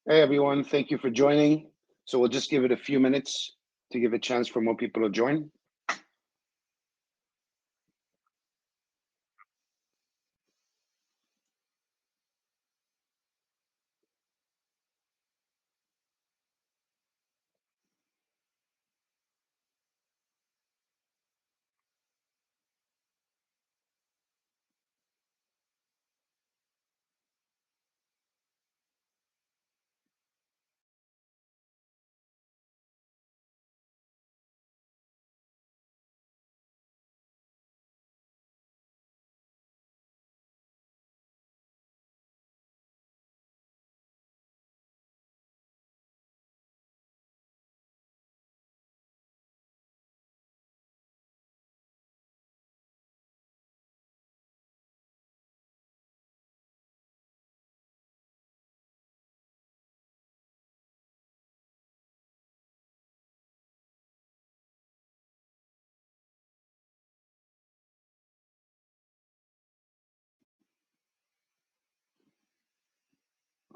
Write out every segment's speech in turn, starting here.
Hey everyone, thank you for joining. So we'll just give it a few minutes to give a chance for more people to join.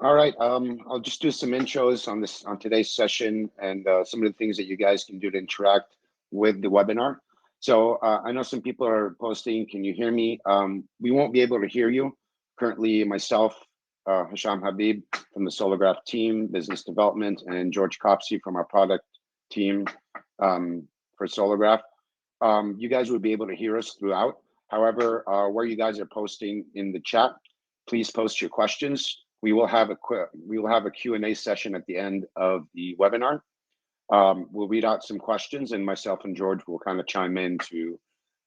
All right, I'll just do some intros on today's session and some of the things that you guys can do to interact with the webinar. So I know some people are posting, can you hear me? We won't be able to hear you. Currently myself, Hisham Habib from the Solargraph team, business development, and George Copsey from our product team for Solargraph. You guys would be able to hear us throughout. However, where you guys are posting in the chat, please post your questions. We will have a Q&A session at the end of the webinar. We'll read out some questions, and myself and George will kind of chime in to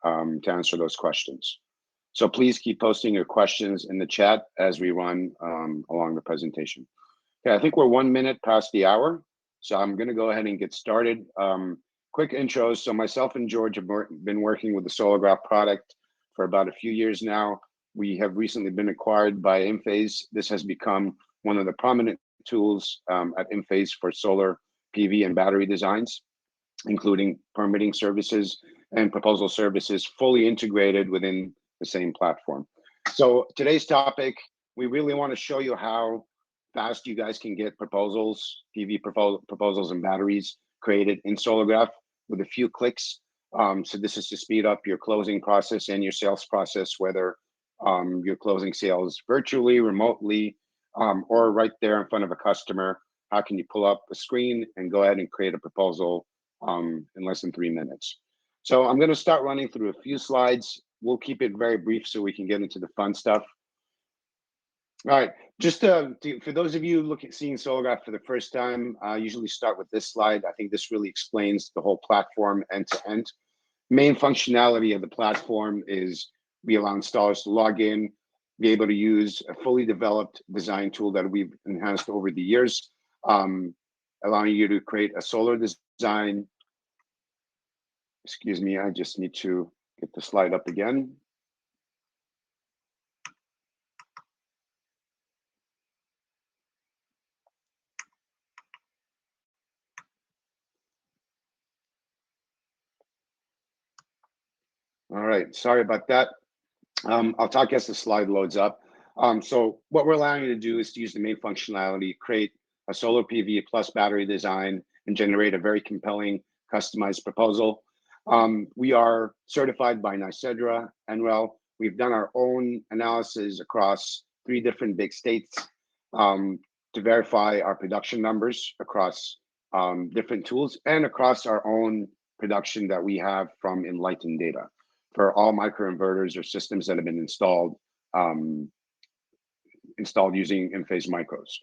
answer those questions. So please keep posting your questions in the chat as we run along the presentation. Okay, I think we're 1 minute past the hour, so I'm going to go ahead and get started. Quick intros. So myself and George have been working with the Solargraph product for about a few years now. We have recently been acquired by Enphase. This has become one of the prominent tools at Enphase for solar PV and battery designs, including permitting services and proposal services fully integrated within the same platform. So today's topic, we really want to show you how fast you guys can get proposals, PV proposals and batteries created in Solargraph with a few clicks. So this is to speed up your closing process and your sales process, whether you're closing sales virtually, remotely, or right there in front of a customer. How can you pull up a screen and go ahead and create a proposal in less than 3 minutes? So I'm going to start running through a few slides. We'll keep it very brief so we can get into the fun stuff. All right, just for those of you seeing Solargraph for the first time, I usually start with this slide. I think this really explains the whole platform end to end. Main functionality of the platform is we allow installers to log in, be able to use a fully developed design tool that we've enhanced over the years, allowing you to create a solar design. Excuse me, I just need to get the slide up again. All right, sorry about that. I'll talk as the slide loads up. So what we're allowing you to do is to use the main functionality, create a solar PV plus battery design and generate a very compelling customized proposal. We are certified by NYSERDA, NREL. We've done our own analysis across 3 different big states to verify our production numbers across different tools and across our own production that we have from Enlighten Data for all microinverters or systems that have been installed using Enphase micros.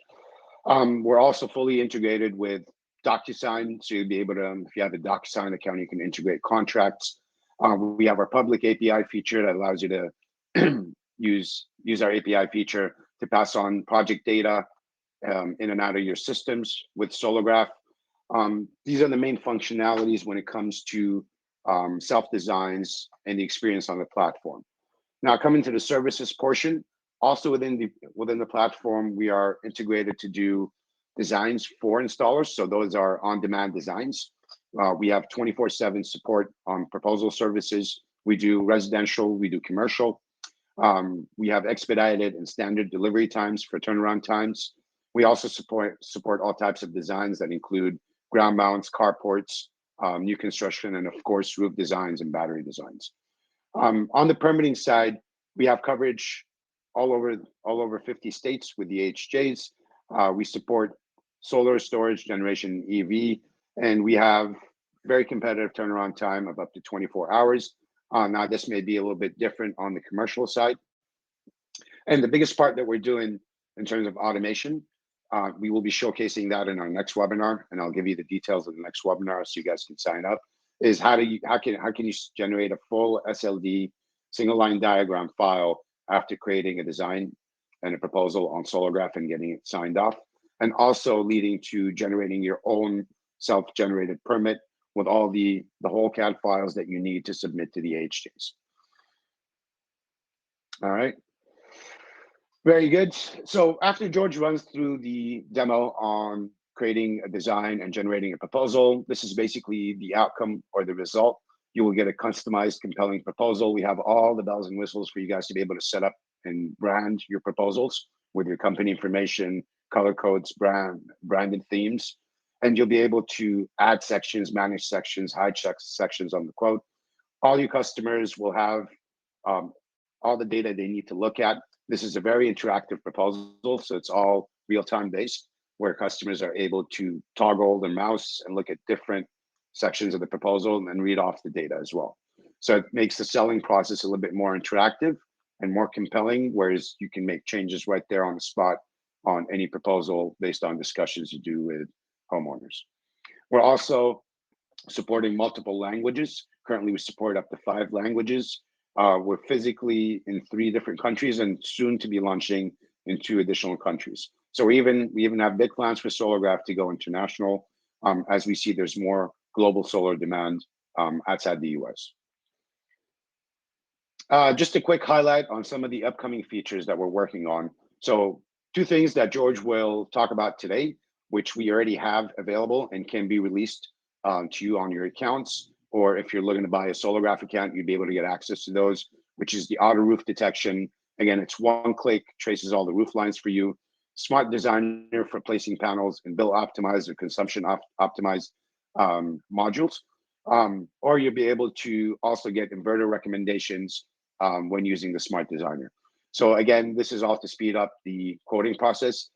We're also fully integrated with DocuSign, so you'll be able to, if you have a DocuSign account, you can integrate contracts. We have our public API feature that allows you to use our API feature to pass on project data in and out of your systems with Solargraph. These are the main functionalities when it comes to self-designs and the experience on the platform. Now coming to the services portion, also within the platform, we are integrated to do designs for installers. So those are on-demand designs. We have 24/7 support on proposal services. We do residential, we do commercial. We have expedited and standard delivery times for turnaround times. We also support all types of designs that include ground mounts, carports, new construction, and of course, roof designs and battery designs. On the permitting side, we have coverage all over 50 states with the AHJs. We support solar storage, generation, EV, and we have very competitive turnaround time of up to 24 hours. Now, this may be a little bit different on the commercial side. And the biggest part that we're doing in terms of automation, we will be showcasing that in our next webinar, and I'll give you the details of the next webinar so you guys can sign up. Is how can you generate a full SLD single line diagram file after creating a design and a proposal on Solargraf and getting it signed off, and also leading to generating your own self-generated permit with all the whole CAD files that you need to submit to the AHJs. All right. Very good. So after George runs through the demo on creating a design and generating a proposal, this is basically the outcome or the result. You will get a customized, compelling proposal. We have all the bells and whistles for you guys to be able to set up and brand your proposals with your company information, color codes, branded themes, and you'll be able to add sections, manage sections, hide sections on the quote. All your customers will have all the data they need to look at. This is a very interactive proposal, so it's all real-time based, where customers are able to toggle their mouse and look at different sections of the proposal and then read off the data as well. So it makes the selling process a little bit more interactive and more compelling, whereas you can make changes right there on the spot on any proposal based on discussions you do with homeowners. We're also supporting multiple languages. Currently, we support up to 5 languages. We're physically in 3 different countries and soon to be launching in 2 additional countries. So we even have big plans for Solargraf to go international as we see there's more global solar demand outside the US. Just a quick highlight on some of the upcoming features that we're working on. So 2 things that George will talk about today, which we already have available and can be released to you on your accounts, or if you're looking to buy a Solargraf account, you'd be able to get access to those, which is the auto roof detection. Again, it's one click, traces all the roof lines for you. Smart Designer for placing panels and bill optimized or consumption optimized modules. Or you'll be able to also get inverter recommendations when using the Smart Designer. So again, this is all to speed up the quoting process.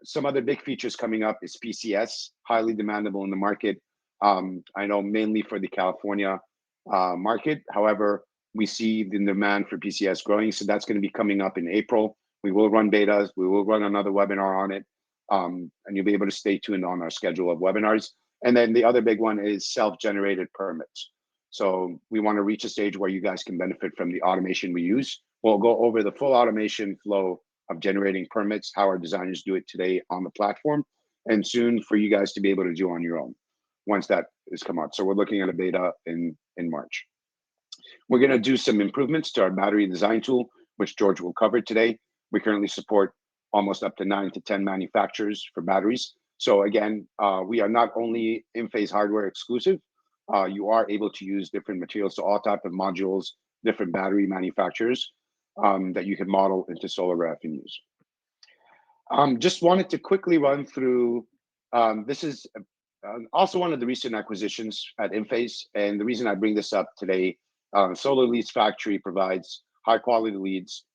Some other big features coming up is PCS, highly demandable in the market. I know mainly for the California market. However, we see the demand for PCS growing, so that's going to be coming up in April. We will run betas. We will run another webinar on it, and you'll be able to stay tuned on our schedule of webinars. And then the other big one is self-generated permits. So we want to reach a stage where you guys can benefit from the automation we use. We'll go over the full automation flow of generating permits, how our designers do it today on the platform, and soon for you guys to be able to do on your own once that is come out. So we're looking at a beta in March. We're going to do some improvements to our battery design tool, which George will cover today. We currently support almost up to 9 to 10 manufacturers for batteries. So again, we are not only Enphase hardware exclusive, you are able to use different materials, so all type of modules, different battery manufacturers that you can model into Solargraf and use. Just wanted to quickly run through, this is also one of the recent acquisitions at Enphase, and the reason I bring this up today, Solar Leads Factory provides high quality leads.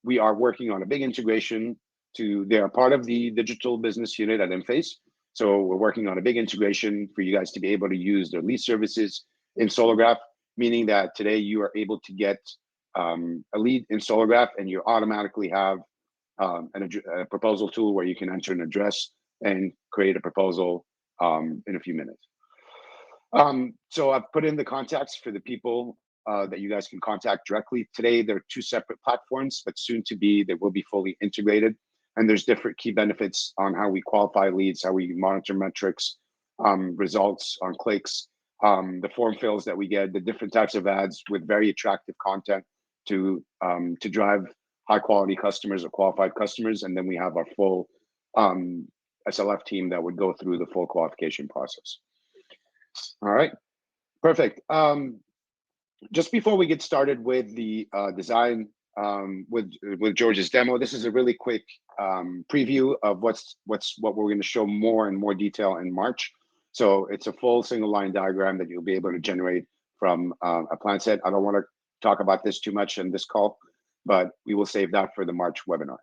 We are working on a big integration they are part of the digital business unit at Enphase. So we're working on a big integration for you guys to be able to use their lead services in Solargraf, meaning that today you are able to get a lead in Solargraf and you automatically have a proposal tool where you can enter an address and create a proposal in a few minutes. So I've put in the contacts for the people that you guys can contact directly. Today, they're 2 separate platforms, but soon to be, they will be fully integrated. And there's different key benefits on how we qualify leads, how we monitor metrics, results on clicks, the form fills that we get, the different types of ads with very attractive content to drive high quality customers or qualified customers. And then we have our full SLF team that would go through the full qualification process. All right, perfect. Just before we get started with the design with George's demo. This is a really quick preview of what we're going to show more and more detail in March. So it's a full single line diagram that you'll be able to generate from a plan set. I don't want to talk about this too much in this call, but we will save that for the March webinar.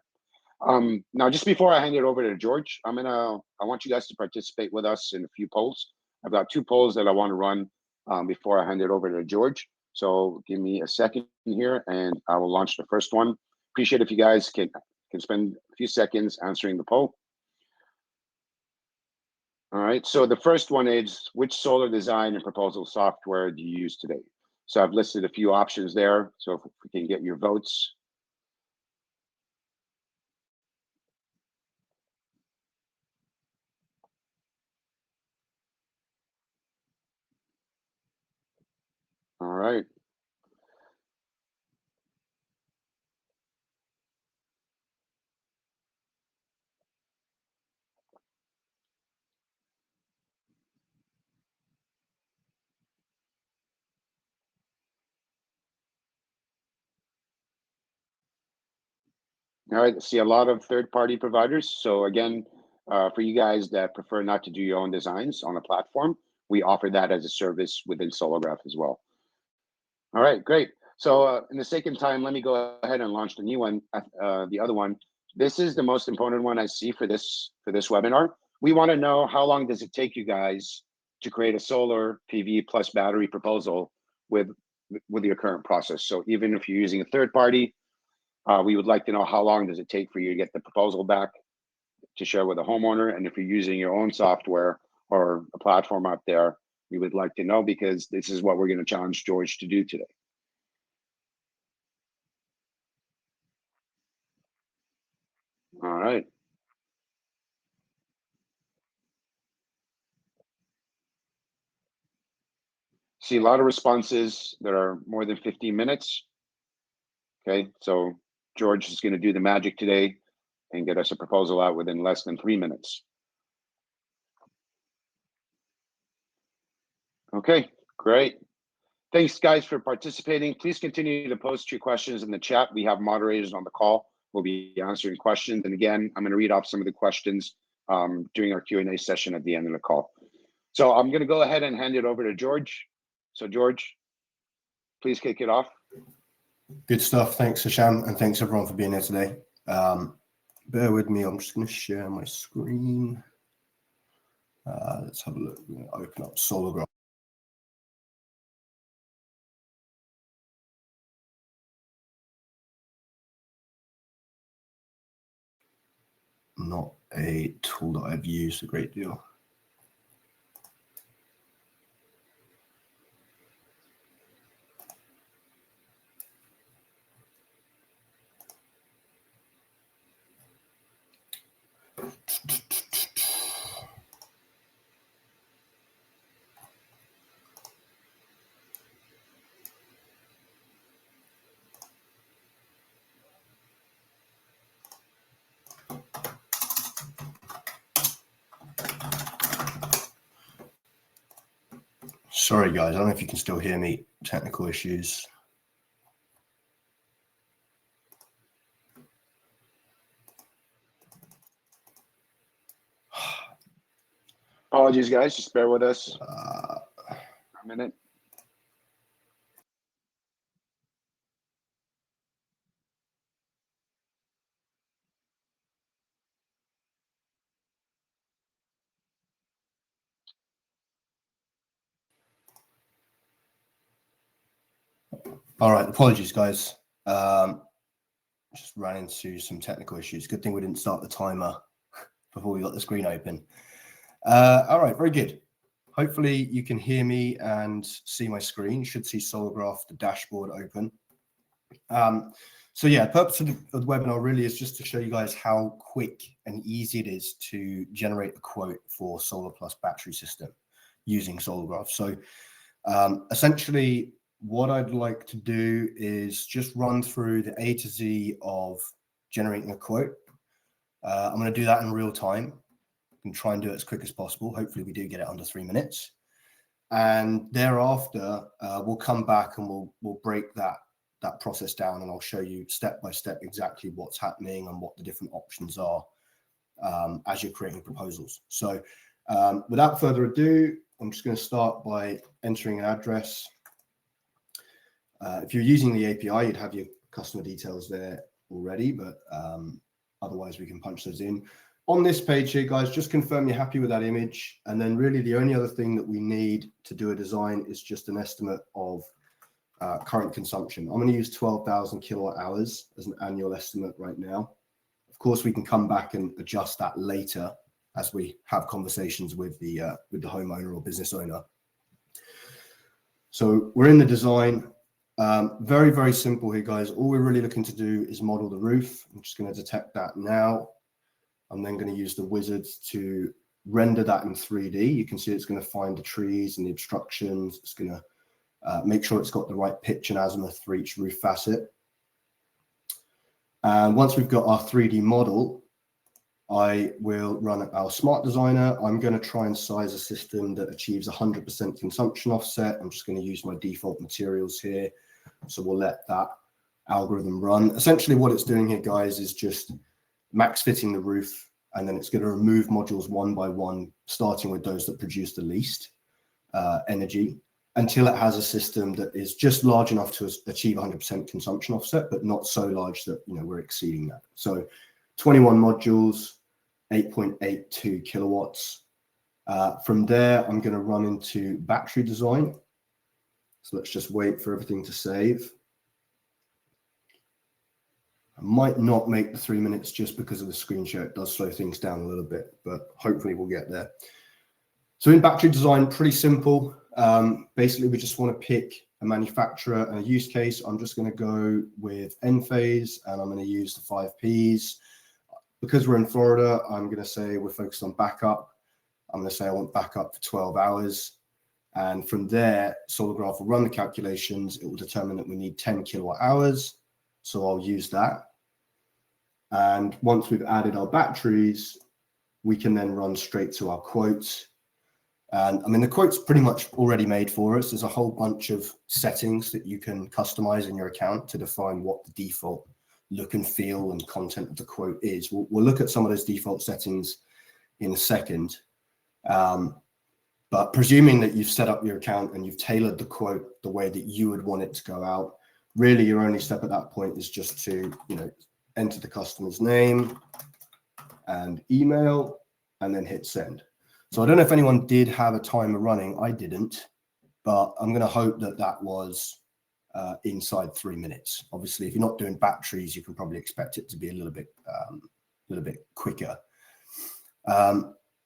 Now, just before I hand it over to George, I want you guys to participate with us in a few polls. I've got 2 polls that I want to run before I hand it over to George. So give me a second here and I will launch the first one. Appreciate if you guys can spend a few seconds answering the poll. All right, so the first one is, which solar design and proposal software do you use today? So I've listed a few options there. So if we can get your votes. All right. All right, see a lot of third-party providers. So again, for you guys that prefer not to do your own designs on a platform, we offer that as a service within Solargraph as well. All right, great. So in the sake of time, let me go ahead and launch the new one, the other one. This is the most important one I see for this webinar. We want to know, how long does it take you guys to create a solar PV plus battery proposal with your current process? So even if you're using a third party, we would like to know, how long does it take for you to get the proposal back to share with a homeowner? And if you're using your own software or a platform out there, we would like to know, because this is what we're going to challenge George to do today. All right. See a lot of responses that are more than 15 minutes. Okay, so George is going to do the magic today and get us a proposal out within less than 3 minutes. Okay, great. Thanks, guys, for participating. Please continue to post your questions in the chat. We have moderators on the call. We'll be answering questions. And again, I'm going to read off some of the questions during our Q&A session at the end of the call. So I'm going to go ahead and hand it over to George. So George, please kick it off. Good stuff. Thanks, Hisham, and thanks everyone for being here today. Bear with me. I'm just going to share my screen. Let's have a look. I'm going to open up Solargraph. Not a tool that I've used a great deal. Sorry, guys. I don't know if you can still hear me. Technical issues. Apologies, guys. Just bear with us a minute. All right. Apologies, guys. Just ran into some technical issues. Good thing we didn't start the timer before we got the screen open. All right. Very good. Hopefully you can hear me and see my screen. You should see Solargraph, the dashboard open. So yeah, the purpose of the webinar really is just to show you guys how quick and easy it is to generate a quote for solar plus battery system using Solargraph. So essentially what I'd like to do is just run through the A to Z of generating a quote. I'm going to do that in real time and try and do it as quick as possible. Hopefully we do get it under 3 minutes. And thereafter, we'll come back and we'll break that that process down, and I'll show you step by step exactly what's happening and what the different options are as you're creating proposals. So without further ado, I'm just going to start by entering an address. If you're using the API, you'd have your customer details there already, but otherwise we can punch those in. On this page here, guys, just confirm you're happy with that image. And then really the only other thing that we need to do a design is just an estimate of current consumption. I'm going to use 12,000 kilowatt hours as an annual estimate right now. Of course, we can come back and adjust that later as we have conversations with the homeowner or business owner. So we're in the design. Very, very simple here, guys. All we're really looking to do is model the roof. I'm just going to detect that now. I'm then going to use the wizard to render that in 3D. You can see it's going to find the trees and the obstructions. It's going to make sure it's got the right pitch and azimuth for each roof facet. And once we've got our 3D model, I will run our Smart Designer. I'm going to try and size a system that achieves 100% consumption offset. I'm just going to use my default materials here. So we'll let that algorithm run. Essentially what it's doing here, guys, is just max fitting the roof, and then it's going to remove modules one by one, starting with those that produce the least energy, until it has a system that is just large enough to achieve 100% consumption offset, but not so large that we're exceeding that. So 21 modules, 8.82 kilowatts. From there, I'm going to run into battery design. So let's just wait for everything to save. I might not make the 3 minutes just because of the screen share. It does slow things down a little bit, but hopefully we'll get there. So in battery design, pretty simple. Basically, we just want to pick a manufacturer and a use case. I'm just going to go with Enphase, and I'm going to use the 5 Ps. Because we're in Florida, I'm going to say we're focused on backup. I'm going to say I want backup for 12 hours. And from there, Solargraph will run the calculations. It will determine that we need 10 kilowatt hours. So I'll use that. And once we've added our batteries, we can then run straight to our quotes. And I mean, the quote's pretty much already made for us. There's a whole bunch of settings that you can customize in your account to define what the default look and feel and content of the quote is. We'll look at some of those default settings in a second. But presuming that you've set up your account and you've tailored the quote the way that you would want it to go out, really your only step at that point is just to, enter the customer's name and email and then hit send. So I don't know if anyone did have a timer running. I didn't, but I'm going to hope that that was inside 3 minutes. Obviously, if you're not doing batteries, you can probably expect it to be a little bit quicker.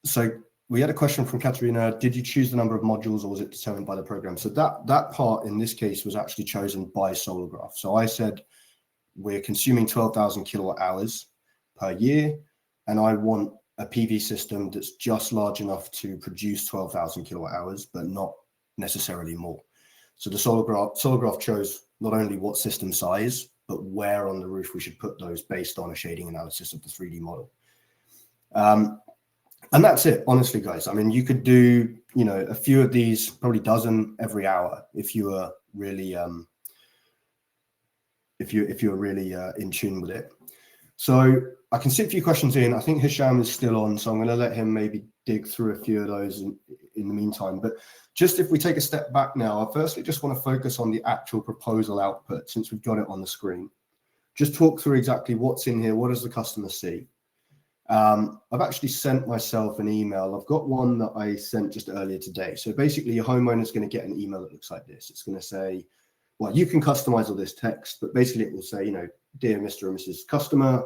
So we had a question from Katerina. Did you choose the number of modules, or was it determined by the program? So that part in this case was actually chosen by Solargraph. So I said we're consuming 12,000 kilowatt hours per year, and I want a PV system that's just large enough to produce 12,000 kilowatt hours, but not necessarily more. So the Solargraph chose not only what system size, but where on the roof we should put those based on a shading analysis of the 3D model. And that's it, honestly, guys. I mean, you could do, a few of these, probably dozen every hour if you were really, if you're really in tune with it. So I can see a few questions in. I think Hisham is still on, so I'm going to let him maybe dig through a few of those in the meantime. But just if we take a step back now, I firstly just want to focus on the actual proposal output since we've got it on the screen. Just talk through exactly what's in here. What does the customer see? I've actually sent myself an email. I've got one that I sent just earlier today. So basically your homeowner is going to get an email that looks like this. It's going to say, well, you can customize all this text, but basically it will say, dear Mr. and Mrs. Customer,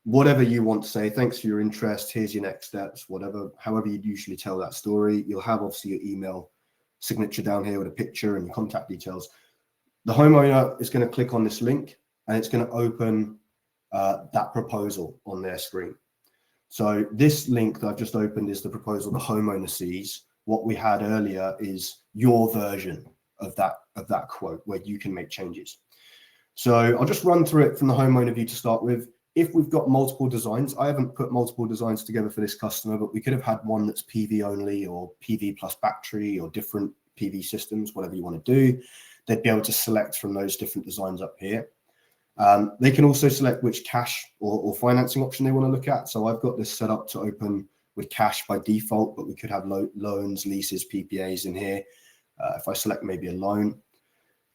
whatever you want to say, thanks for your interest. Here's your next steps, however you'd usually tell that story. You'll have obviously your email signature down here with a picture and your contact details. The homeowner is going to click on this link and it's going to open that proposal on their screen. So this link that I've just opened is the proposal the homeowner sees. What we had earlier is your version of that quote where you can make changes. So I'll just run through it from the homeowner view to start with. If we've got multiple designs, I haven't put multiple designs together for this customer, but we could have had one that's PV only or PV plus battery or different PV systems, whatever you want to do. they'd be able to select from those different designs up here. They can also select which cash or financing option they want to look at. So I've got this set up to open with cash by default, but we could have loans, leases, PPAs in here. If I select maybe a loan,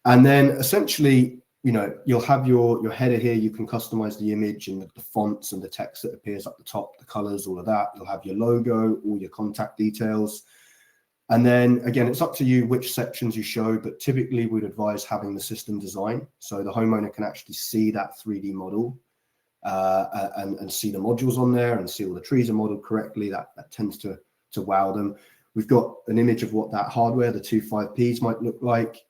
and then essentially, you'll have your header here. You can customize the image and the fonts and the text that appears up the top, the colors, all of that. You'll have your logo, all your contact details. And then again, it's up to you which sections you show, but typically we'd advise having the system design so the homeowner can actually see that 3D model and see the modules on there and see all the trees are modeled correctly. That tends to wow them. We've got an image of what that hardware, the 25Ps, might look like.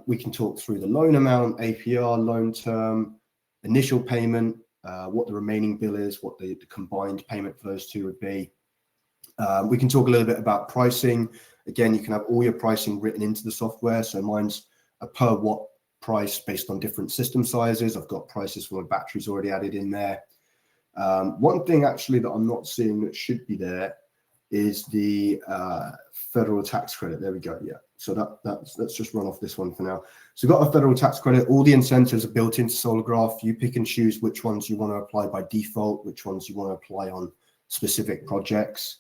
We can talk through the loan amount, APR, loan term, initial payment, what the remaining bill is, what the combined payment for those two would be. We can talk a little bit about pricing. Again, you can have all your pricing written into the software. So mine's a per watt price based on different system sizes. I've got prices for my batteries already added in there. One thing actually that I'm not seeing that should be there is the federal tax credit. There we go. Yeah. So let's just run off this one for now. So we've got a federal tax credit. All the incentives are built into Solargraph. You pick and choose which ones you want to apply by default, which ones you want to apply on specific projects.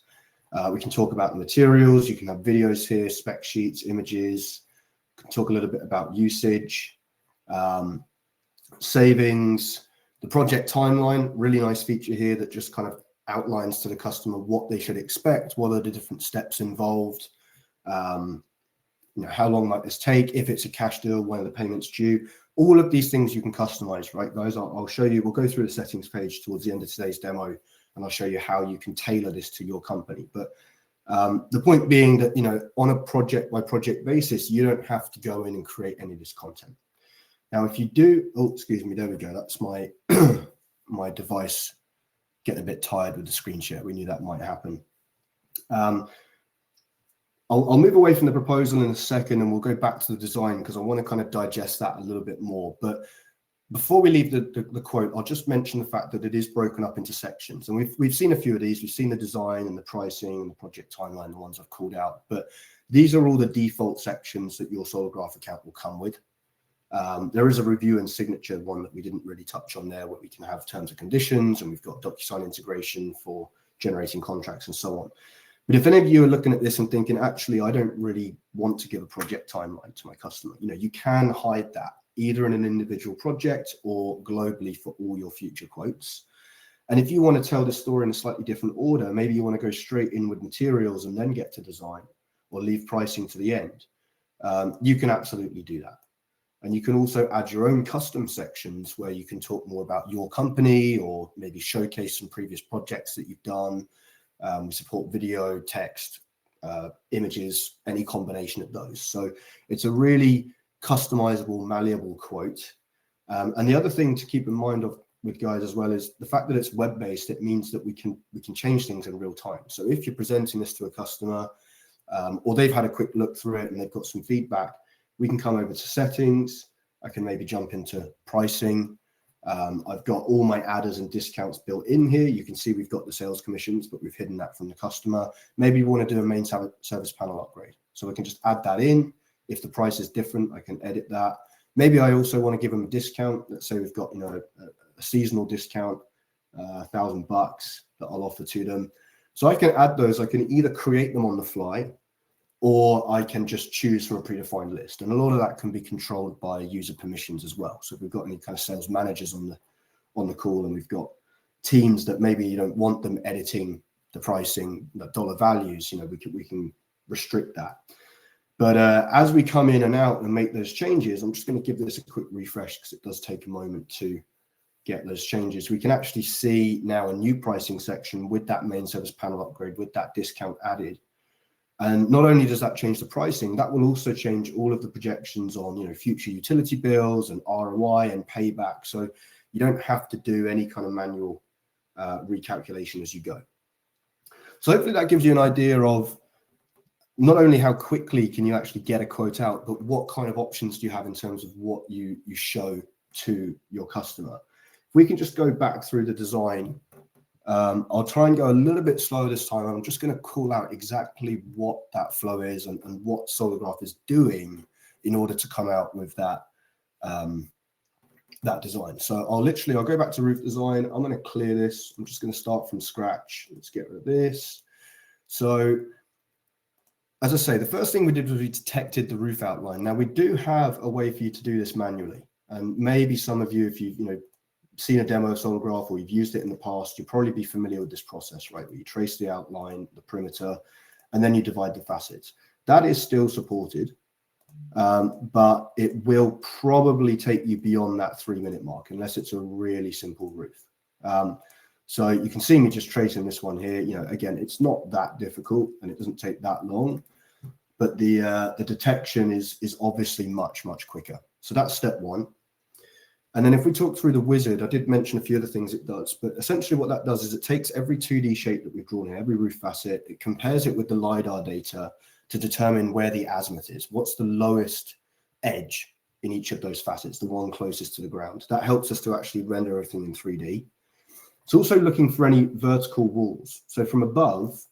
We can talk about the materials. You can have videos here, spec sheets, images. We can talk a little bit about usage, savings, the project timeline. Really nice feature here that just kind of outlines to the customer what they should expect, what are the different steps involved, how long might this take, if it's a cash deal, when are the payments due. All of these things you can customize, right, guys? I'll show you. We'll go through the settings page towards the end of today's demo, and I'll show you how you can tailor this to your company. But the point being that, on a project by project basis, you don't have to go in and create any of this content. Now, if you do, excuse me, there we go. That's my my device getting a bit tired with the screen share. We knew that might happen. I'll move away from the proposal in a second, and we'll go back to the design because I want to kind of digest that a little bit more. But before we leave the quote, I'll just mention the fact that it is broken up into sections. And we've seen a few of these. We've seen the design and the pricing and the project timeline, the ones I've called out. But these are all the default sections that your Solargraph account will come with. There is a review and signature one that we didn't really touch on there, where we can have terms and conditions, and we've got DocuSign integration for generating contracts and so on. But if any of you are looking at this and thinking, actually, I don't really want to give a project timeline to my customer, you can hide that either in an individual project or globally for all your future quotes. And if you want to tell the story in a slightly different order, maybe you want to go straight in with materials and then get to design, or leave pricing to the end, you can absolutely do that. And you can also add your own custom sections where you can talk more about your company, or maybe showcase some previous projects that you've done. We support video, text, images, any combination of those. So it's a really customizable, malleable quote. And the other thing to keep in mind with guys as well is the fact that it's web-based. It means that we can change things in real time. So if you're presenting this to a customer, or they've had a quick look through it and they've got some feedback, we can come over to settings. I can maybe jump into pricing. I've got all my adders and discounts built in here. You can see we've got the sales commissions, but we've hidden that from the customer. Maybe we want to do a main service panel upgrade. So we can just add that in. If the price is different, I can edit that. Maybe I also want to give them a discount. Let's say we've got a seasonal discount, $1,000 that I'll offer to them. So I can add those. I can either create them on the fly, or I can just choose from a predefined list. And a lot of that can be controlled by user permissions as well. So if we've got any kind of sales managers on the call, and we've got teams that maybe you don't want them editing the pricing, the dollar values, we can restrict that. But as we come in and out and make those changes, I'm just going to give this a quick refresh because it does take a moment to get those changes. We can actually see now a new pricing section with that main service panel upgrade, with that discount added. And not only does that change the pricing, that will also change all of the projections on future utility bills and ROI and payback. So you don't have to do any kind of manual recalculation as you go. So hopefully that gives you an idea of not only how quickly can you actually get a quote out, but what kind of options do you have in terms of what you show to your customer. If we can just go back through the design. I'll try and go a little bit slower this time. I'm just going to call out exactly what that flow is and what Solargraph is doing in order to come out with that that design. So I'll go back to roof design. I'm going to clear this. I'm just going to start from scratch. Let's get rid of this. So as I say, the first thing we did was we detected the roof outline. Now we do have a way for you to do this manually. And maybe some of you, if you've seen a demo of SolarGraph or you've used it in the past, you'll probably be familiar with this process, right? Where you trace the outline, the perimeter, and then you divide the facets. That is still supported. But it will probably take you beyond that 3-minute mark unless it's a really simple roof. So you can see me just tracing this one here. Again, it's not that difficult and it doesn't take that long, but the detection is obviously much, much quicker. So that's step one. And then if we talk through the wizard, I did mention a few other things it does, but essentially what that does is it takes every 2D shape that we've drawn here, every roof facet, it compares it with the LiDAR data to determine where the azimuth is. What's the lowest edge in each of those facets, the one closest to the ground? That helps us to actually render everything in 3D. It's also looking for any vertical walls. So from above,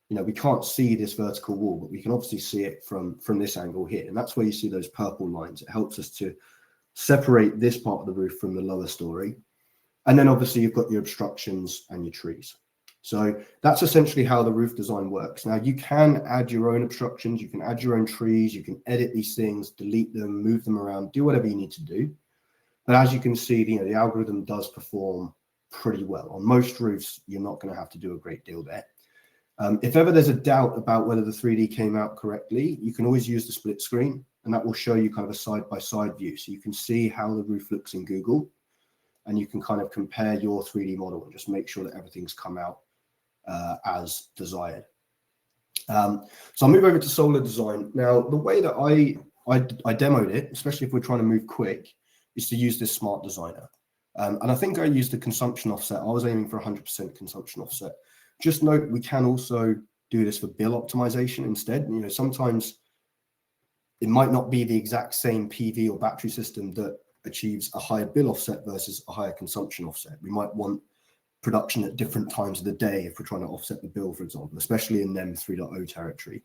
we can't see this vertical wall, but we can obviously see it from this angle here. And that's where you see those purple lines. It helps us to separate this part of the roof from the lower story. And then obviously you've got your obstructions and your trees. So that's essentially how the roof design works. Now you can add your own obstructions, you can add your own trees, you can edit these things, delete them, move them around, do whatever you need to do. But as you can see, the algorithm does perform pretty well. On most roofs, you're not going to have to do a great deal there. If ever there's a doubt about whether the 3D came out correctly, you can always use the split screen, and that will show you kind of a side-by-side view. So you can see how the roof looks in Google, and you can kind of compare your 3D model and just make sure that everything's come out as desired. So I'll move over to solar design. Now, the way that I demoed it, especially if we're trying to move quick, is to use this smart designer. And I think I used the consumption offset. I was aiming for 100% consumption offset. Just note, we can also do this for bill optimization instead. Sometimes it might not be the exact same PV or battery system that achieves a higher bill offset versus a higher consumption offset. We might want production at different times of the day if we're trying to offset the bill, for example, especially in NEM 3.0 territory.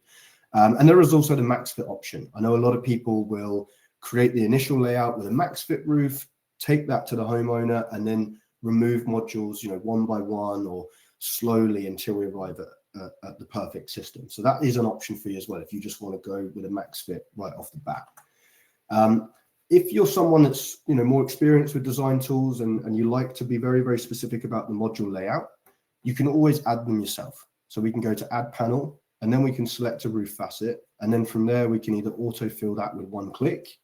And there is also the max fit option. I know a lot of people will create the initial layout with a max fit roof, take that to the homeowner, and then remove modules, one by one or slowly until we arrive at the perfect system. So that is an option for you as well if you just want to go with a max fit right off the bat. If you're someone that's more experienced with design tools and you like to be very, very specific about the module layout, you can always add them yourself. So we can go to add panel, and then we can select a roof facet, and then from there we can either autofill that with one click,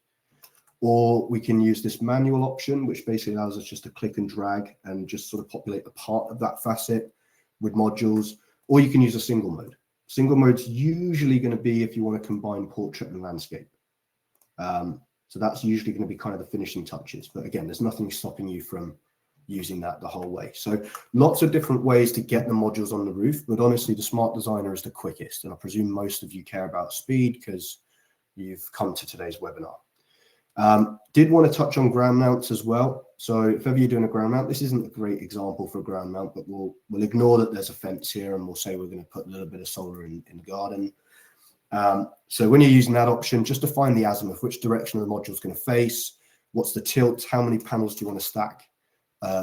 or we can use this manual option, which basically allows us just to click and drag and just sort of populate a part of that facet with modules, or you can use a single mode. Single mode's usually going to be if you want to combine portrait and landscape. So that's usually going to be kind of the finishing touches. But again, there's nothing stopping you from using that the whole way. So lots of different ways to get the modules on the roof, but honestly, the Smart Designer is the quickest. And I presume most of you care about speed because you've come to today's webinar. Did want to touch on ground mounts as well. So if ever you're doing a ground mount, this isn't a great example for a ground mount, but we'll ignore that there's a fence here and we'll say we're going to put a little bit of solar in the garden. So when you're using that option, just define the azimuth, which direction the module is going to face, what's the tilt, how many panels do you want to stack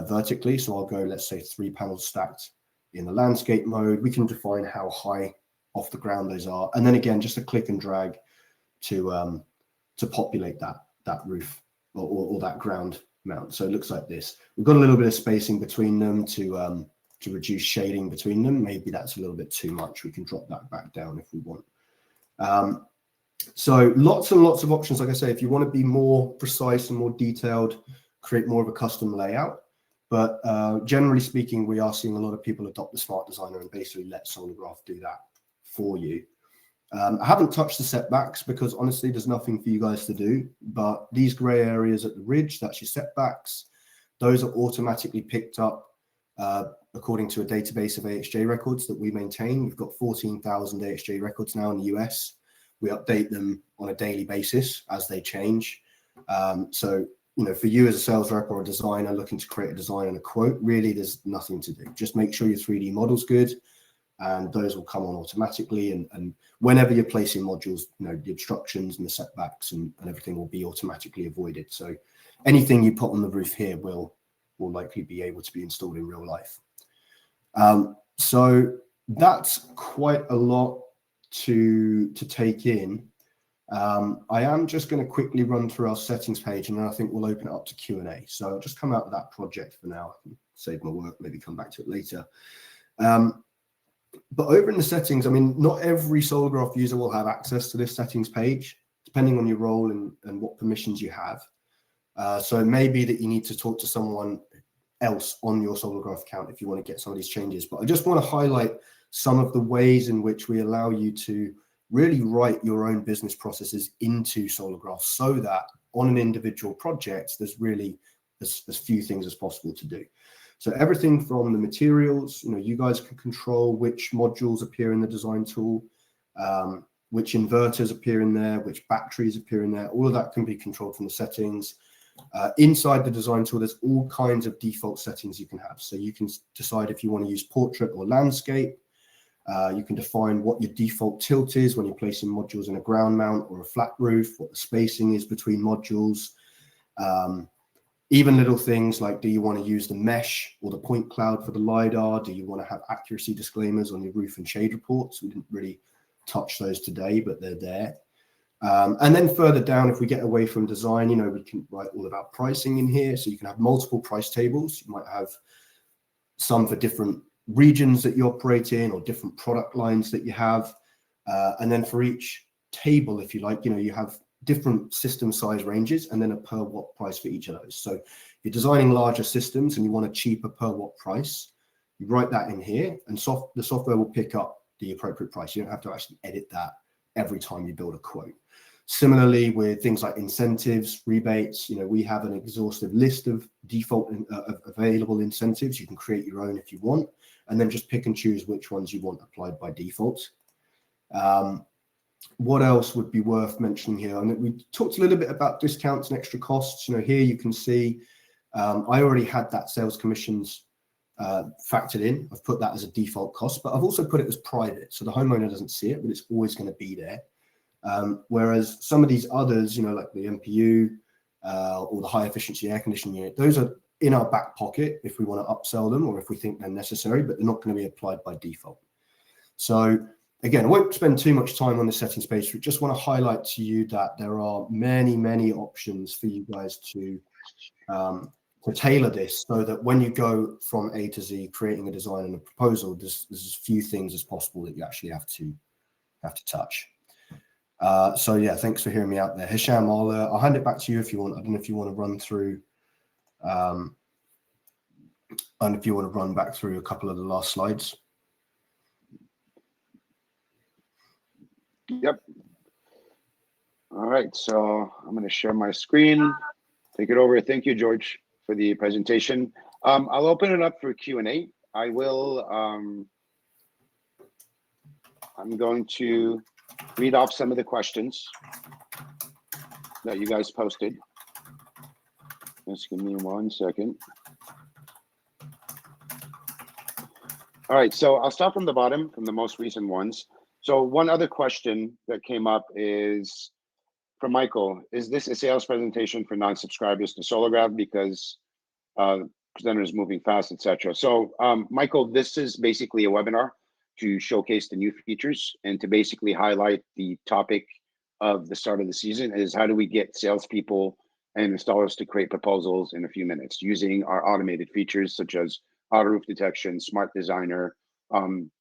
vertically. So I'll go, let's say 3 panels stacked in the landscape mode. We can define how high off the ground those are. And then again, just a click and drag to populate that roof or that ground mount. So it looks like this. We've got a little bit of spacing between them to reduce shading between them. Maybe that's a little bit too much. We can drop that back down if we want. So lots and lots of options. Like I say, if you want to be more precise and more detailed, create more of a custom layout. But generally speaking, we are seeing a lot of people adopt the Smart Designer and basically let SolarGraph do that for you. I haven't touched the setbacks because honestly, there's nothing for you guys to do. But these gray areas at the ridge, that's your setbacks. Those are automatically picked up according to a database of AHJ records that we maintain. We've got 14,000 AHJ records now in the US. We update them on a daily basis as they change. So, for you as a sales rep or a designer looking to create a design and a quote, really, there's nothing to do. Just make sure your 3D model's good. and those will come on automatically. And whenever you're placing modules, the obstructions and the setbacks and everything will be automatically avoided. So anything you put on the roof here will likely be able to be installed in real life. So that's quite a lot to take in. I am just going to quickly run through our settings page, and then I think we'll open it up to Q&A. So I'll just come out of that project for now. I can save my work, maybe come back to it later. But over in the settings, I mean, not every SolarGraph user will have access to this settings page, depending on your role and what permissions you have. So it may be that you need to talk to someone else on your SolarGraph account if you want to get some of these changes. But I just want to highlight some of the ways in which we allow you to really write your own business processes into SolarGraph, so that on an individual project, there's really as few things as possible to do. So everything from the materials, you guys can control which modules appear in the design tool, which inverters appear in there, which batteries appear in there. All of that can be controlled from the settings. Inside the design tool, there's all kinds of default settings you can have. So you can decide if you want to use portrait or landscape. You can define what your default tilt is when you're placing modules in a ground mount or a flat roof, what the spacing is between modules. Even little things like, do you want to use the mesh or the point cloud for the LiDAR? Do you want to have accuracy disclaimers on your roof and shade reports? We didn't really touch those today, but they're there. And then further down, if we get away from design, we can write all about pricing in here. So you can have multiple price tables. You might have some for different regions that you operate in or different product lines that you have. And then for each table, if you like, you have different system size ranges and then a per watt price for each of those. So you're designing larger systems and you want a cheaper per watt price, you write that in here, and the software will pick up the appropriate price. You don't have to actually edit that every time you build a quote. Similarly, with things like incentives, rebates, we have an exhaustive list of default available incentives. You can create your own if you want, and then just pick and choose which ones you want applied by default. What else would be worth mentioning here? And we talked a little bit about discounts and extra costs. Here you can see I already had that sales commissions factored in. I've put that as a default cost, but I've also put it as private, so the homeowner doesn't see it, but it's always going to be there. Whereas some of these others, like the MPU or the high efficiency air conditioning unit, those are in our back pocket if we want to upsell them or if we think they're necessary, but they're not going to be applied by default. So again, I won't spend too much time on the settings page. We just want to highlight to you that there are many, many options for you guys to tailor this, so that when you go from A to Z creating a design and a proposal, there's as few things as possible that you actually have to touch. So yeah, thanks for hearing me out there. Hisham, I'll hand it back to you if you want. I don't know if you want to run through and if you want to run back through a couple of the last slides. Yep. All right, so I'm going to share my screen. Take it over. Thank you, George, for the presentation. I'll open it up for Q&A. I will. I'm going to read off some of the questions that you guys posted. Just give me 1 second. All right, so I'll start from the bottom, from the most recent ones. So one other question that came up is from Michael. Is this a sales presentation for non-subscribers to SolarGraph because presenter is moving fast, etc.? So Michael, this is basically a webinar to showcase the new features and to basically highlight the topic of the start of the season is how do we get salespeople and installers to create proposals in a few minutes using our automated features such as auto roof detection, smart designer,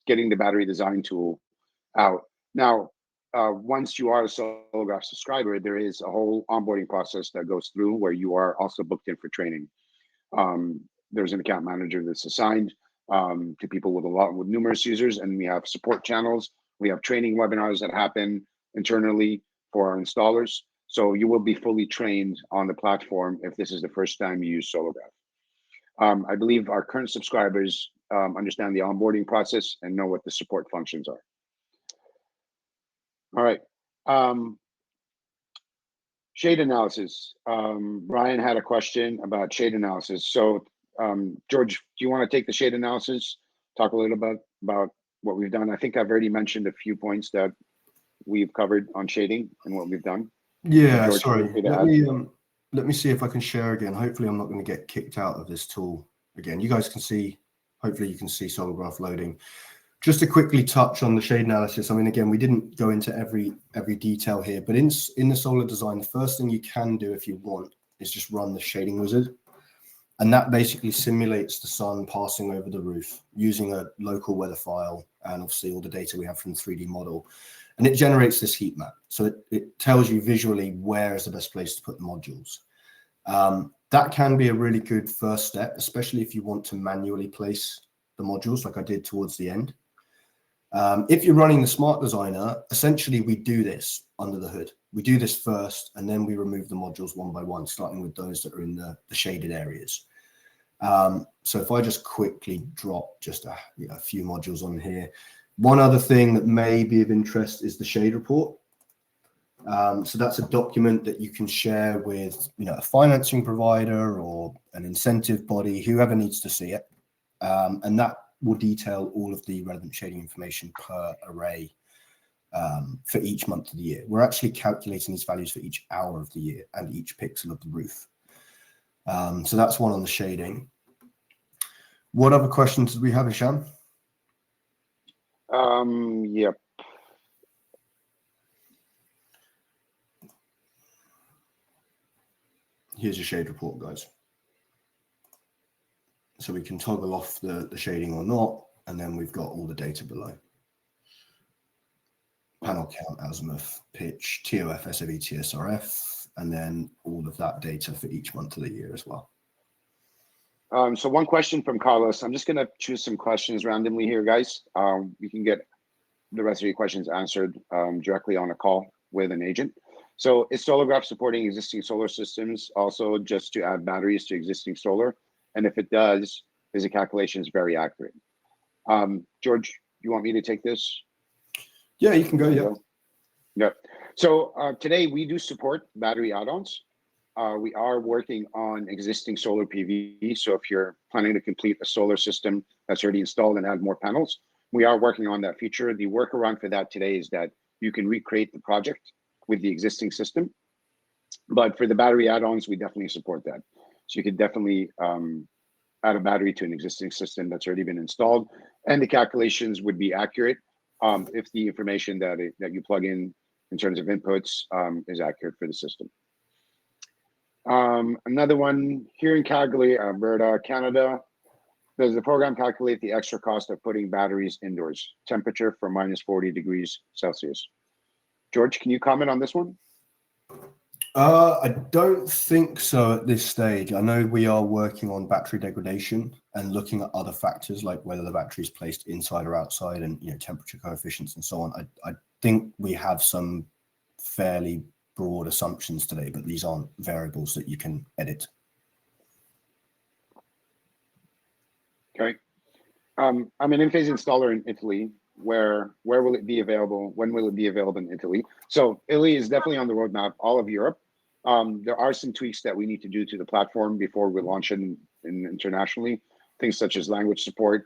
getting the battery design tool out. Now, once you are a SolarGraph subscriber, there is a whole onboarding process that goes through where you are also booked in for training. There's an account manager that's assigned to people with numerous users, and we have support channels. We have training webinars that happen internally for our installers. So you will be fully trained on the platform if this is the first time you use SolarGraph. I believe our current subscribers understand the onboarding process and know what the support functions are. All right. Shade analysis. Brian had a question about shade analysis. So George, do you want to take the shade analysis? Talk a little bit about what we've done. I think I've already mentioned a few points that we've covered on shading and what we've done. Yeah, George, sorry. feel free to Let add. me let me see if I can share again. Hopefully, I'm not going to get kicked out of this tool again. You guys can see. Hopefully, you can see SolarGraph loading. Just to quickly touch on the shade analysis. I mean, again, we didn't go into every detail here, but in the Solar Design, the first thing you can do if you want is just run the shading wizard, and that basically simulates the sun passing over the roof using a local weather file and obviously all the data we have from the 3D model. And it generates this heat map. So it tells you visually where is the best place to put the modules. That can be a really good first step, especially if you want to manually place the modules like I did towards the end. If you're running the Smart Designer, essentially we do this under the hood. We do this first, and then we remove the modules one by one, starting with those that are in the shaded areas. So if I just quickly drop just a few modules on here. One other thing that may be of interest is the shade report. So that's a document that you can share with a financing provider or an incentive body, whoever needs to see it. And that will detail all of the relevant shading information per array for each month of the year. We're actually calculating these values for each hour of the year and each pixel of the roof. So that's one on the shading. What other questions did we have, Hisham? Yep. Here's your shade report, guys. So we can toggle off the shading or not, and then we've got all the data below. Panel count, azimuth, pitch, TOF, SOV, TSRF, and then all of that data for each month of the year as well. So one question from Carlos. I'm just going to choose some questions randomly here, guys. You can get the rest of your questions answered directly on a call with an agent. So is SolarGraph supporting existing solar systems also just to add batteries to existing solar? And if it does, is the calculations very accurate? George, you want me to take this? Yeah, you can go. Yeah. Yep. So today we do support battery add-ons. We are working on existing solar PV. So if you're planning to complete a solar system that's already installed and add more panels, we are working on that feature. The workaround for that today is that you can recreate the project with the existing system. But for the battery add-ons, we definitely support that. So you could definitely add a battery to an existing system that's already been installed, and the calculations would be accurate if the information that you plug in terms of inputs is accurate for the system. Another one here in Calgary, Alberta, Canada. Does the program calculate the extra cost of putting batteries indoors? Temperature for minus 40 degrees Celsius. George, can you comment on this one? I don't think so at this stage. I know we are working on battery degradation and looking at other factors like whether the battery is placed inside or outside, and temperature coefficients and so on. I think we have some fairly broad assumptions today, but these aren't variables that you can edit. Okay. I'm an in-phase installer in Italy. Where will it be available? When will it be available in Italy? So Italy is definitely on the roadmap, all of Europe. There are some tweaks that we need to do to the platform before we launch it internationally. Things such as language support,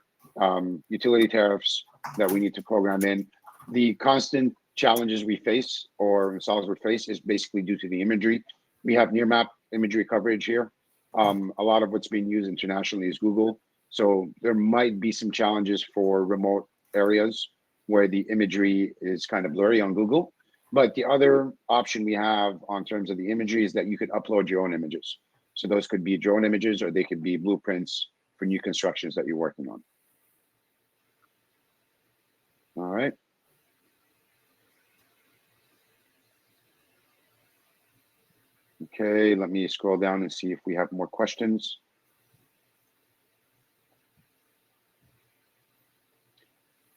utility tariffs that we need to program in. The constant challenges we face, or SolarGraph face, is basically due to the imagery. We have near map imagery coverage here. A lot of what's being used internationally is Google. So there might be some challenges for remote areas where the imagery is kind of blurry on Google. But the other option we have on terms of the imagery is that you could upload your own images. So those could be drone images, or they could be blueprints for new constructions that you're working on. All right. Okay, let me scroll down and see if we have more questions.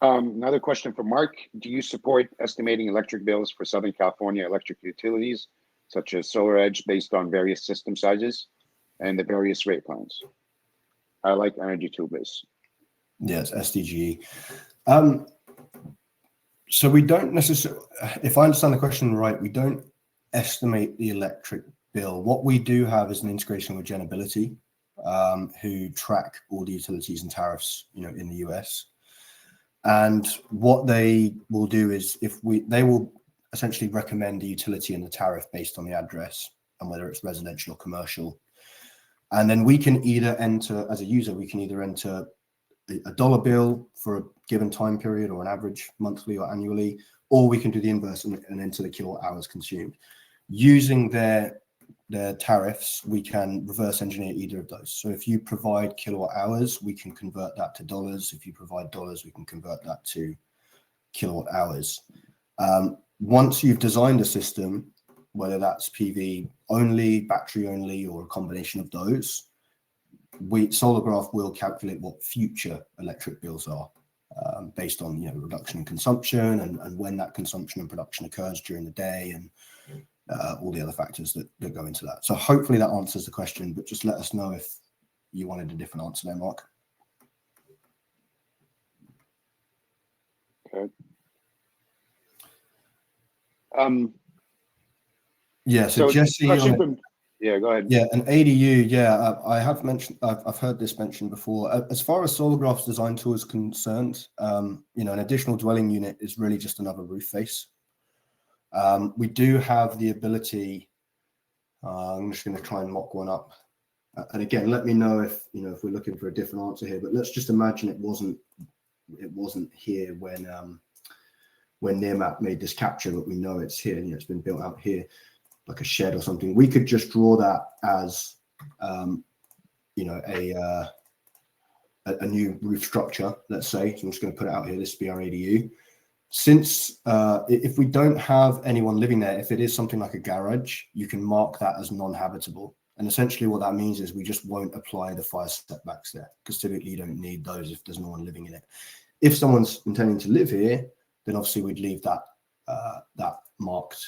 Another question from Mark. Do you support estimating electric bills for Southern California electric utilities, such as SolarEdge, based on various system sizes and the various rate plans? I like Energy Toolbase. Yes, SDGE. So we don't necessarily, if I understand the question right, we don't estimate the electric bill. What we do have is an integration with GenAbility, who track all the utilities and tariffs, in the US. And what they will do is they will essentially recommend the utility and the tariff based on the address and whether it's residential or commercial. And then we can either enter, as a user, we can either enter a dollar bill for a given time period or an average monthly or annually, or we can do the inverse and enter the kilowatt hours consumed. Using their tariffs, we can reverse engineer either of those. So if you provide kilowatt hours, we can convert that to dollars. If you provide dollars, we can convert that to kilowatt hours. Once you've designed a system, whether that's PV only, battery only, or a combination of those, Solargraf will calculate what future electric bills are based on reduction in consumption and when that consumption and production occurs during the day and all the other factors that go into that. So hopefully that answers the question, but just let us know if you wanted a different answer there, Mark. Okay. Yeah, so Jesse, yeah, go ahead. Yeah, an ADU. Yeah, I have mentioned. I've heard this mentioned before. As far as Solargraf's design tool is concerned, an additional dwelling unit is really just another roof face. We do have the ability. I'm just going to try and mock one up, and again, let me know if if we're looking for a different answer here. But let's just imagine it wasn't here when Nearmap made this capture, but we know it's here. It's been built out here, like a shed or something. We could just draw that as a new roof structure, let's say. So I'm just going to put it out here. This would be our ADU. Since if we don't have anyone living there, if it is something like a garage, you can mark that as non-habitable. And essentially what that means is we just won't apply the fire setbacks there, because typically you don't need those if there's no one living in it. If someone's intending to live here, then obviously we'd leave that marked.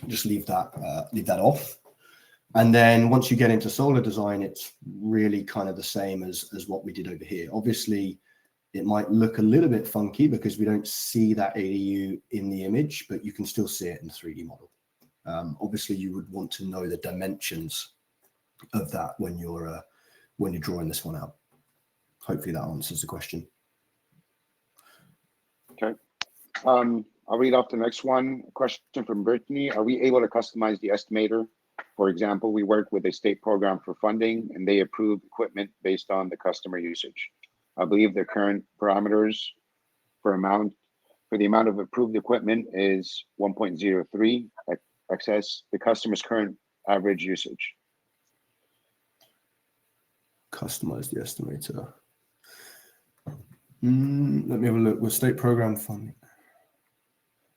Just leave that off. And then once you get into solar design, it's really kind of the same as what we did over here. Obviously, it might look a little bit funky because we don't see that ADU in the image, but you can still see it in the 3D model. Obviously, you would want to know the dimensions of that when you're drawing this one out. Hopefully that answers the question. Okay. I'll read off the next one. Question from Brittany. Are we able to customize the estimator? For example, we work with a state program for funding and they approve equipment based on the customer usage. I believe the current parameters for the amount of approved equipment is 1.03 excess the customer's current average usage. Customize the estimator. Let me have a look with state program funding.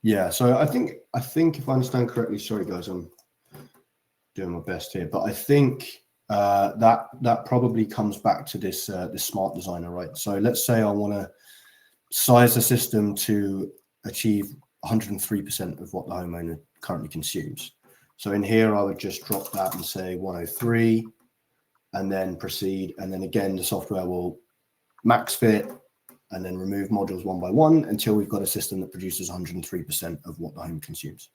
Yeah, so I think if I understand correctly, sorry guys, I'm doing my best here, but I think that probably comes back to this smart designer, right? So let's say I want to size the system to achieve 103% of what the homeowner currently consumes. So in here, I would just drop that and say 103, and then proceed. And then again, the software will max fit and then remove modules one by one until we've got a system that produces 103% of what the home consumes.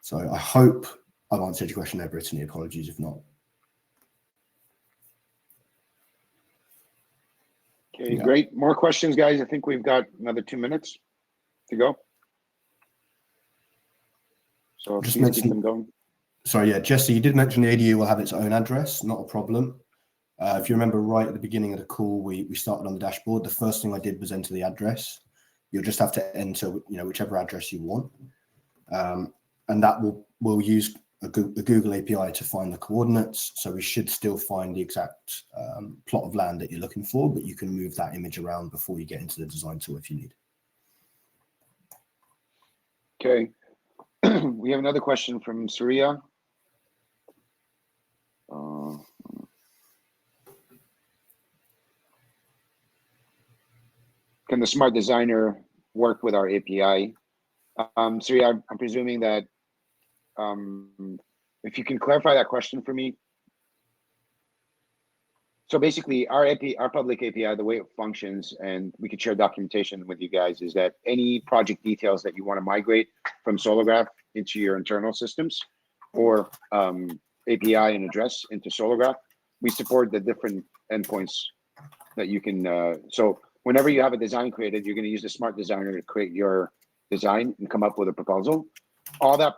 So I hope I've answered your question there, Brittany. Apologies if not. Okay, yeah. Great. More questions, guys. I think we've got another 2 minutes to go. So just please keep them going. Sorry, yeah, Jesse, you did mention the ADU will have its own address. Not a problem. If you remember right at the beginning of the call, we started on the dashboard. The first thing I did was enter the address. You'll just have to enter, whichever address you want, and that will use a Google API to find the coordinates. So we should still find the exact plot of land that you're looking for, but you can move that image around before you get into the design tool if you need. Okay, we have another question from Surya. Can the smart designer work with our API? Surya, I'm presuming that if you can clarify that question for me. So basically our public API, the way it functions, and we could share documentation with you guys, is that any project details that you want to migrate from Solargraf into your internal systems or API and address into Solargraf, we support the different endpoints that you can, so whenever you have a design created, you're going to use the Smart Designer to create your design and come up with a proposal. All that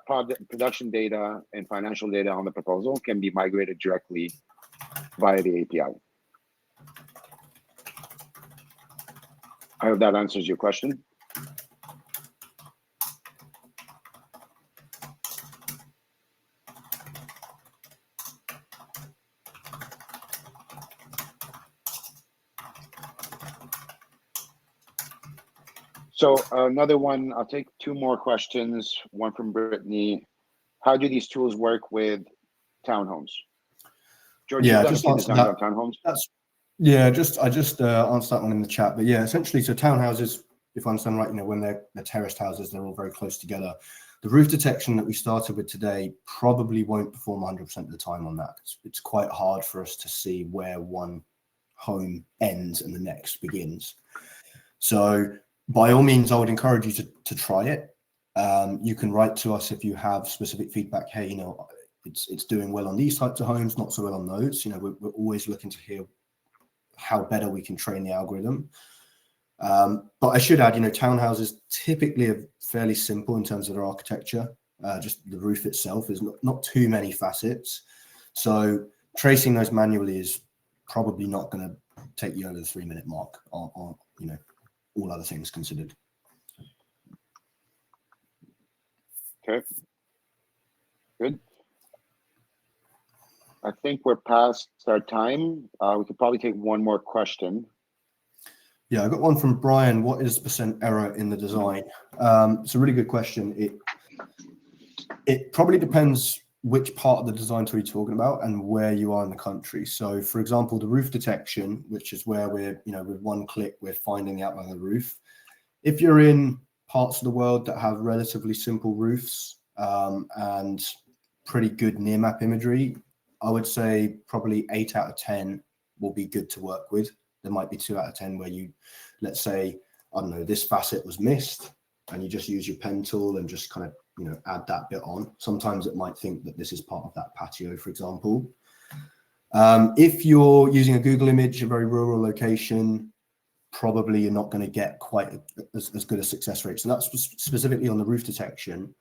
production data and financial data on the proposal can be migrated directly via the API. I hope that answers your question. So another one, I'll take two more questions. One from Brittany. How do these tools work with townhomes? George, Yeah, you've done a just few answer designs that. on townhomes. I just answered that one in the chat. But yeah, essentially, so townhouses, if I understand right, when they're terraced houses, they're all very close together. The roof detection that we started with today probably won't perform 100% of the time on that. It's quite hard for us to see where one home ends and the next begins. So by all means, I would encourage you to try it. You can write to us if you have specific feedback. Hey, it's doing well on these types of homes, not so well on those. We're always looking to hear how better we can train the algorithm. But I should add, townhouses typically are fairly simple in terms of their architecture. Just the roof itself is not too many facets. So tracing those manually is probably not going to take you over the 3-minute mark on all other things considered. Okay, good. I think we're past our time. We could probably take one more question. Yeah, I got one from Brian. What is % error in the design? It's a really good question. It probably depends which part of the design tool you're talking about and where you are in the country. So, for example, the roof detection, which is where we're, with one click, we're finding the outline of the roof. If you're in parts of the world that have relatively simple roofs and pretty good near map imagery, I would say probably 8 out of 10 will be good to work with. There might be 2 out of 10 where let's say, I don't know, this facet was missed and you just use your pen tool and just kind of, add that bit on. Sometimes it might think that this is part of that patio, for example. If you're using a Google image, a very rural location, probably you're not going to get quite as good a success rate. So that's specifically on the roof detection.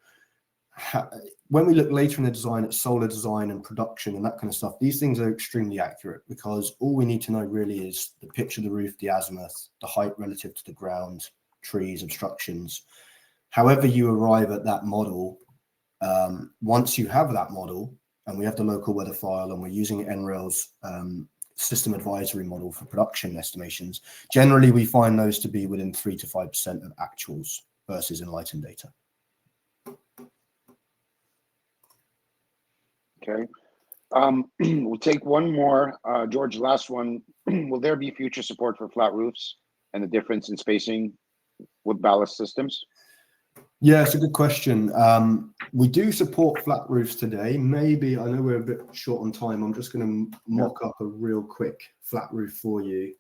When we look later in the design at solar design and production and that kind of stuff, these things are extremely accurate because all we need to know really is the pitch of the roof, the azimuth, the height relative to the ground, trees, obstructions. However you arrive at that model, once you have that model and we have the local weather file and we're using NREL's system advisory model for production estimations, generally we find those to be within 3 to 5% of actuals versus Enlighten data. Okay. We'll take one more. George, last one. Will there be future support for flat roofs and the difference in spacing with ballast systems? Yeah, it's a good question. We do support flat roofs today. Maybe, I know we're a bit short on time. I'm just going to mock up a real quick flat roof for you.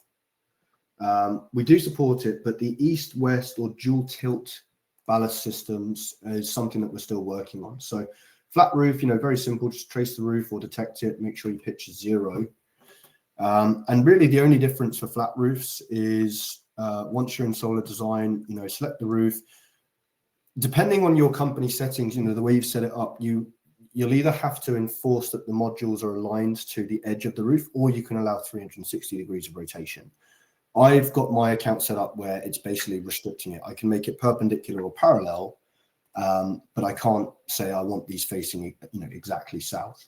We do support it, but the east, west, or dual tilt ballast systems is something that we're still working on. So flat roof, very simple, just trace the roof or detect it, make sure your pitch is 0. And really the only difference for flat roofs is once you're in solar design, select the roof. Depending on your company settings, the way you've set it up, you'll either have to enforce that the modules are aligned to the edge of the roof, or you can allow 360 degrees of rotation. I've got my account set up where it's basically restricting it. I can make it perpendicular or parallel, but I can't say I want these facing, exactly south.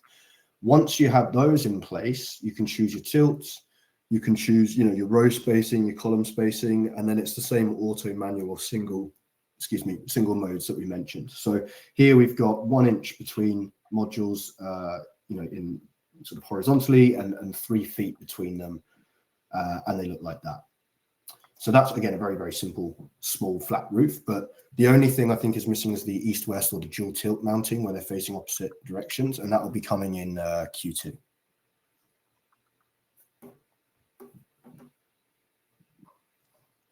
Once you have those in place, you can choose your tilts, you can choose, your row spacing, your column spacing, and then it's the same auto, manual, or single modes that we mentioned. So here we've got 1 inch between modules, in sort of horizontally and 3 feet between them, and they look like that. So that's, again, a very, very simple, small flat roof. But the only thing I think is missing is the east-west or the dual tilt mounting where they're facing opposite directions, and that will be coming in Q2.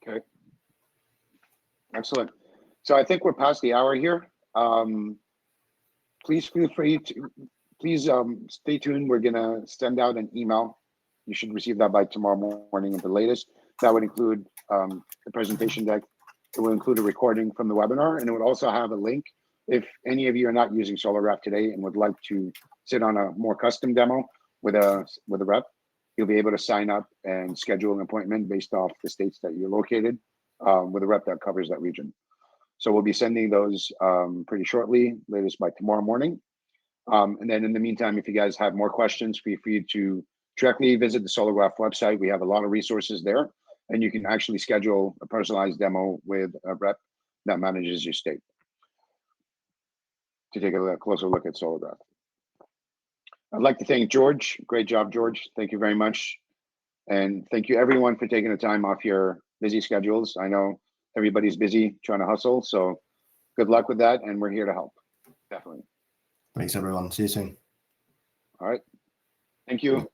Okay. Excellent. So I think we're past the hour here. Please feel free to, stay tuned. We're going to send out an email You should receive that by tomorrow morning at the latest. That would include the presentation deck. It will include a recording from the webinar, and it would also have a link. If any of you are not using SolarGraph today and would like to sit on a more custom demo with a rep, you'll be able to sign up and schedule an appointment based off the states that you're located with a rep that covers that region. So we'll be sending those pretty shortly, latest by tomorrow morning. And then in the meantime, if you guys have more questions, feel free to directly visit the SolarGraph website. We have a lot of resources there, and you can actually schedule a personalized demo with a rep that manages your state to take a closer look at SolarGraph. I'd like to thank George. Great job, George. Thank you very much. And thank you everyone for taking the time off your busy schedules. I know everybody's busy trying to hustle, so good luck with that, and we're here to help. Definitely. Thanks, everyone. See you soon. All right. Thank you.